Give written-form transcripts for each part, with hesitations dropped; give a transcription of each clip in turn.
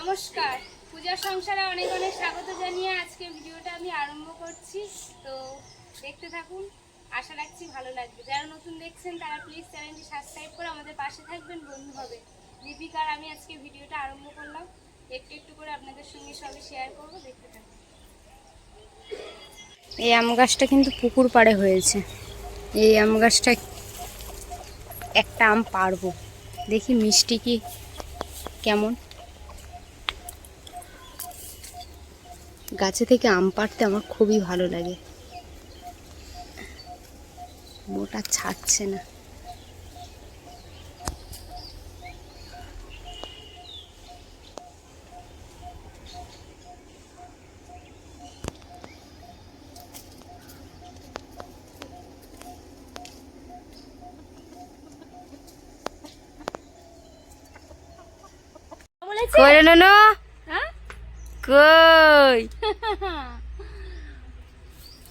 নমস্কার, পূজা সংসারে অনেক অনেক স্বাগত জানিয়ে আজকে ভিডিওটা আমি আরম্ভ করছি। তো দেখতে থাকুন, আশা রাখছি ভালো লাগবে। যারা নতুন দেখছেন তারা প্লিজ চ্যানেলটি সাবস্ক্রাইব করে আমাদের পাশে থাকবেন, বন্ধু হবে। দীপিকার আমি আজকে ভিডিওটা আরম্ভ করলাম, একটু একটু করে আপনাদের সঙ্গে সবই শেয়ার করব, দেখতে থাকুন। এই আম গাছটা কিন্তু পুকুর পাড়ে হয়েছে। এই আম গাছটা একটা আম পারবো, দেখি মিষ্টি কি কেমন। গাছে থেকে আম পাড়তে আমার খুবই ভালো লাগে। মোটা ছাড়ছে না। কই রে ননু? কই?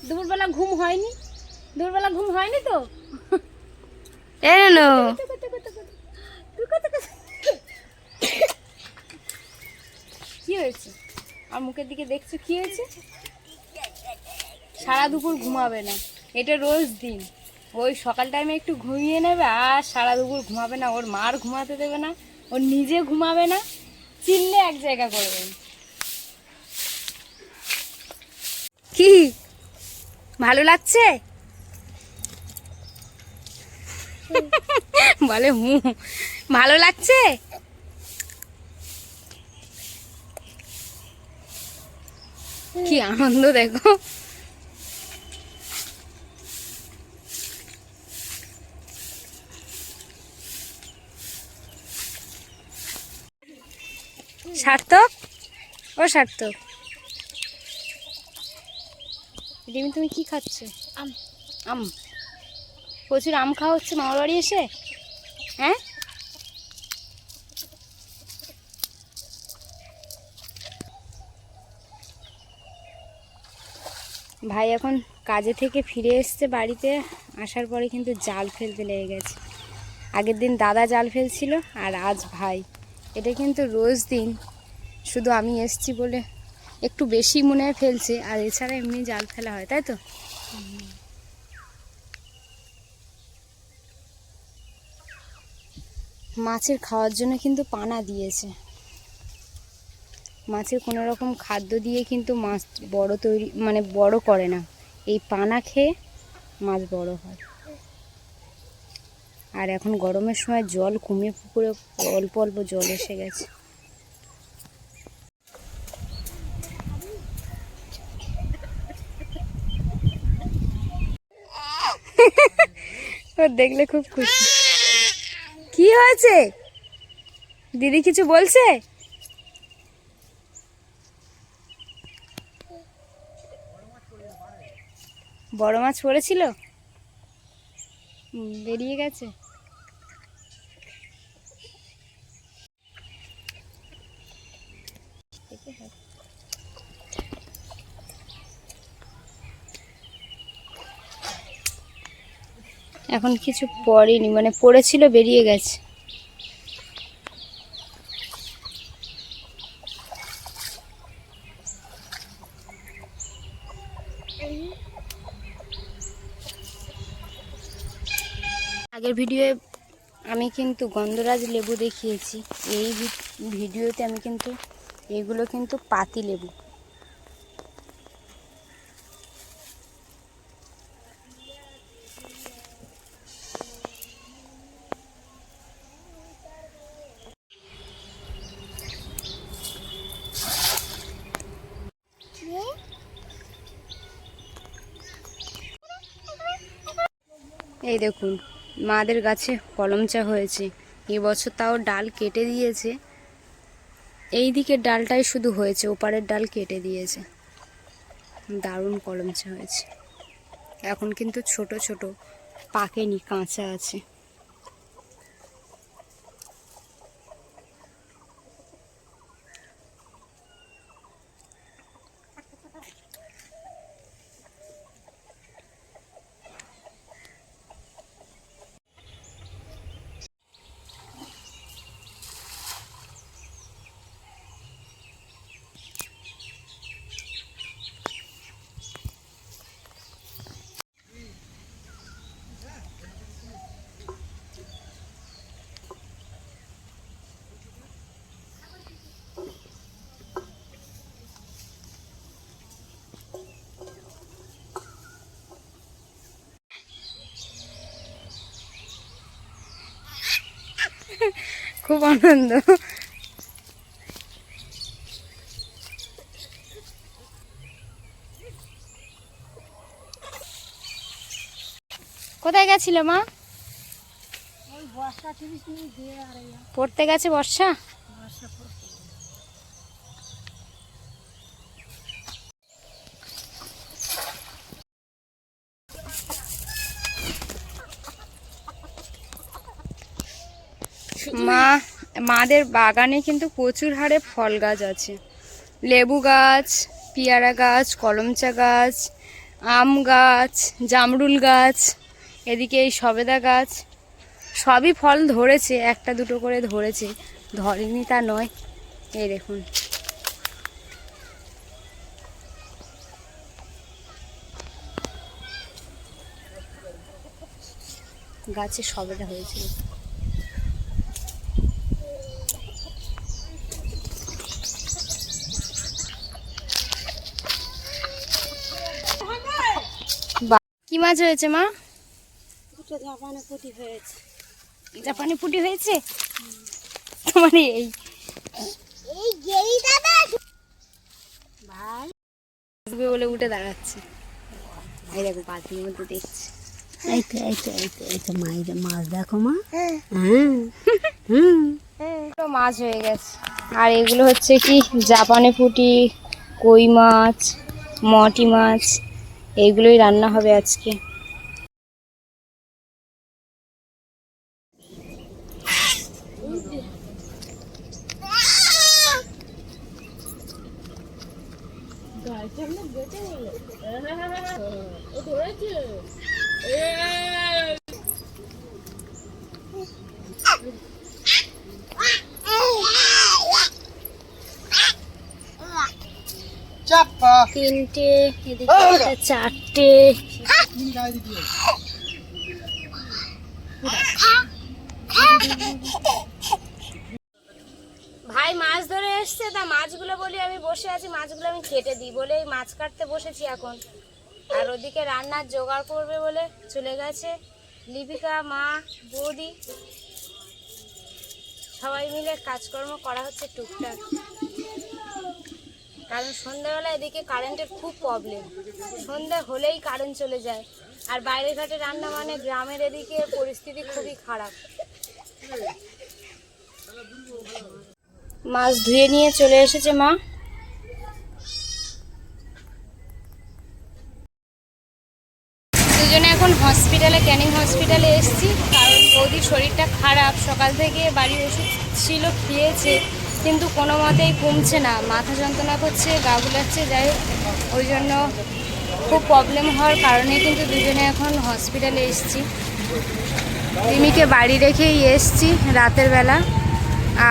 দুপুরবেলা ঘুম হয়নি? দুপুরবেলা ঘুম হয়নি তো? এ ননু, কি হয়েছে? আর মুখের দিকে দেখছো কি হয়েছে? সারা দুপুর ঘুমাবে না, এটা রোজ দিন। ওই সকাল টাইমে একটু ঘুমিয়ে নেবে আর সারা দুপুর ঘুমাবে না। ওর মার ঘুমাতে দেবে না, ওর নিজে ঘুমাবে না, চিল্লে এক জায়গা করবে। কি ভালো লাগছে? বলে ভালো লাগছে। কি আনন্দ দেখো। সার্থক, ও সার্থক, রিমি তুমি কি খাচ্ছ? আম। আম? প্রচুর আম খাওয়া হচ্ছে মামার বাড়ি এসে? হ্যাঁ, ভাই এখন কাজে থেকে ফিরে এসছে বাড়িতে। আসার পরে কিন্তু জাল ফেলতে লেগে গেছে। আগের দিন দাদা জাল ফেলছিল আর আজ ভাই। এটা কিন্তু রোজ দিন, শুধু আমি এসছি বলে একটু বেশি মনে হয় ফেলছে, আর এছাড়া এমনি জাল ফেলা হয়, তাই তো? মাছের খাওয়ার জন্য কিন্তু পানা দিয়েছে। মাছের কোনো রকম খাদ্য দিয়ে কিন্তু মাছ বড় তৈরি, মানে বড় করে না। এই পানা খেয়ে মাছ বড় হয়। আর এখন গরমের সময় জল কমে পুকুরে অল্প অল্প জল এসে গেছে। ও দেখলে খুব খুশি। কি হয়েছে? দিদি কিছু বলছে? বড় মাছ পড়েছিল, বেরিয়ে গেছে। এখন কিছু পড়েনি, মানে পড়েছিল বেরিয়ে গেছে। আগের ভিডিওয়ে আমি কিন্তু গন্ধরাজ লেবু দেখিয়েছি, এই ভিডিওতে আমি কিন্তু এগুলো কিন্তু পাতি লেবু। এই দেখুন, মাদের গাছে কলম চা হয়েছে। এবছর তাও ডাল কেটে দিয়েছে, এই দিকের ডালটাই শুধু হয়েছে, ওপারের ডাল কেটে দিয়েছে। দারুণ কলম চা হয়েছে। এখন কিন্তু ছোট ছোট, পাকেনি, কাঁচা আছে। খুব আনন্দ। কোথায় গেছিল মা? পড়তে গেছে বর্ষা। মাদের বাগানে কিন্তু প্রচুর হারে ফল গাছ আছে, লেবু গাছ, পেয়ারা গাছ, কলমচা গাছ, আম গাছ, জামরুল গাছ, এদিকে এই সবেদা গাছ, সবই ফল ধরেছে, একটা দুটো করে ধরেছে, ধরেনি তা নয়। এই দেখুন গাছে সবেদা হয়েছিল। কি মাছ হয়েছে মা? জাপানি পুঁটি হয়েছে। জাপানি পুঁটি হয়েছে তোমার? এই ভাই বলে উঠে দাঁড়াচ্ছে। এই দেখো বালতির মধ্যে দেখছি। এই তো মাছ দেখো মা। মাছ হয়ে গেছে। আর এগুলো হচ্ছে কি জাপানি পুঁটি, কই মাছ, মটি মাছ, এইগুলোই রান্না হবে আজকে। তিনটে, এদিকে চারটে। ভাই মাছ ধরে এসছে, তা মাছগুলো বলি আমি বসে আছি, মাছগুলো আমি কেটে দিই বলে এই মাছ কাটতে বসেছি এখন। আর ওদিকে রান্নার জোগাড় করবে বলে চলে গেছে লিপিকা, মা, বৌদি, সবাই মিলে কাজকর্ম করা হচ্ছে টুকটাক। কারণ সন্ধ্যাবেলা এদিকে কারেন্টের খুব প্রবলেম, সন্ধ্যা হলেই কারেন্ট চলে যায়। আর বাইরে ঘাটে রান্না মানে গ্রামের এদিকে পরিস্থিতি খুবই খারাপ। মাছ ধুয়ে নিয়ে চলে এসেছে মা। দুজনে এখন হসপিটালে, ক্যানিং হসপিটালে এসেছি, কারণ বৌদির শরীরটা খারাপ। সকাল থেকে বাড়ির ওষুধ ছিল, খেয়েছে, কিন্তু কোনো মতেই কমছে না, মাথা যন্ত্রণা করছে, গা গুলাচ্ছে, যাই হোক ওই জন্য খুব প্রবলেম হওয়ার কারণে কিন্তু দুজনে এখন হসপিটালে এসেছি। রিমিকে বাড়ি রেখেই এসেছি রাতের বেলা।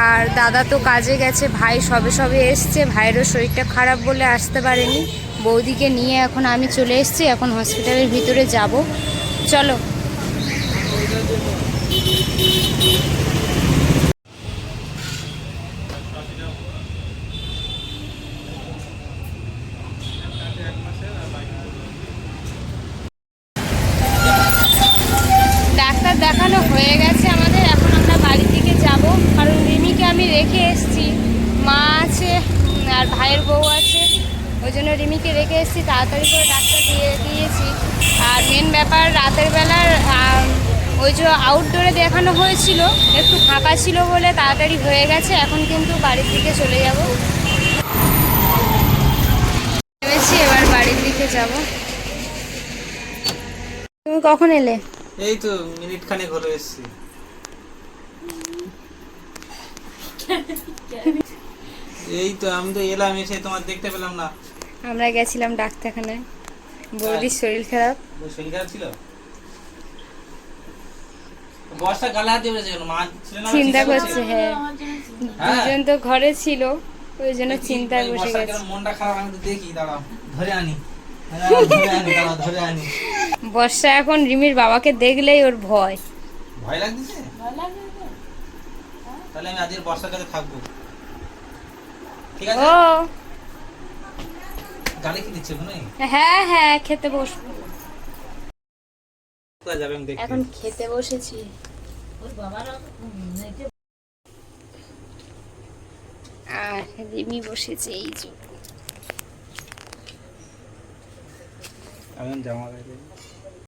আর দাদা তো কাজে গেছে, ভাই সবে সবে এসছে, ভাইয়েরও শরীরটা খারাপ বলে আসতে পারেনি। বৌদিকে নিয়ে এখন আমি চলে এসেছি, এখন হসপিটালের ভিতরে যাব, চলো। ডাক্তার দেখানো হয়ে গেছে আমাদের, এখন আমরা বাড়ি থেকে যাব, কারণ রিমিকে আমি রেখে এসেছি, মা আছে আর ভাইয়ের বউ আছে, ওই জন্য রিমিকে রেখে এসেছি, তাড়াতাড়ি করে ডাক্তার দিয়েছি। আর মেন ব্যাপার রাতের বেলার ওই যে আউটডোরে দেখানো হয়েছিল, একটু ফাঁকা ছিল বলে তাড়াতাড়ি হয়ে গেছে, এখন কিন্তু বাড়ির দিকে চলে যাব। ভেবেছি এবার বাড়ির দিকে যাব। তুমি কখন এলে? এই তো মিনিট খানেক হলো এসেছি। এই তো আমি তো এলাম, এসে তোমার দেখতে পেলাম না। আমরা গেছিলাম ডাক্তারখানায়, বৌদির শরীর খারাপ। শরীর খারাপ ছিল, বর্ষা গালে হাত দিয়ে কেন? মা ছিল না, চিন্তা করছে। হ্যাঁ, দুজন তো ঘরে ছিল, ওই জন্য চিন্তায় বসে গেছে। মনটা খারাপ, আমি তো দেখি, দাঁড়াও ধরে আনি, ধরে আনি। বর্ষা এখন রিমির বাবাকে দেখলেই ওর ভয় লাগছে। তাহলে আমি আজকে বর্ষার কাছে থাকবো, ঠিক আছে? ও গালে কি দিচ্ছে মনে? হ্যাঁ হ্যাঁ, খেতে বসবো যাবে, আমি দেখি। এখন খেতে বসেছি। আর রিমি বসেছে এই যে। আমি জামা গায়ে